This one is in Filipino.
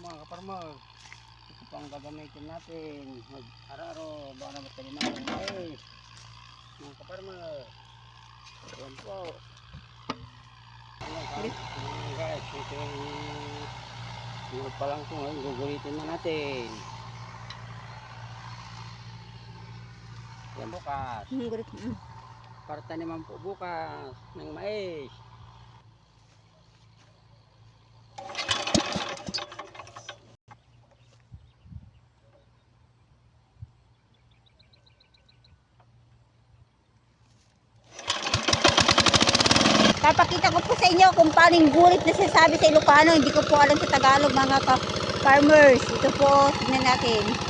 mga kaparmer, ito po ang gagamitin natin mag-araro baka na matali na ang mais mga kaparmer. Ayan po. Ayan guys, ito yung pa lang po ngayon, gugulitin na natin. Ayan bukas. Para taniman po bukas ng mais. Papakita ko po sa inyo kung paano yung gulit na sinasabi sa Ilocano. Hindi ko po alam sa Tagalog mga farmers. Ito po, tingnan natin.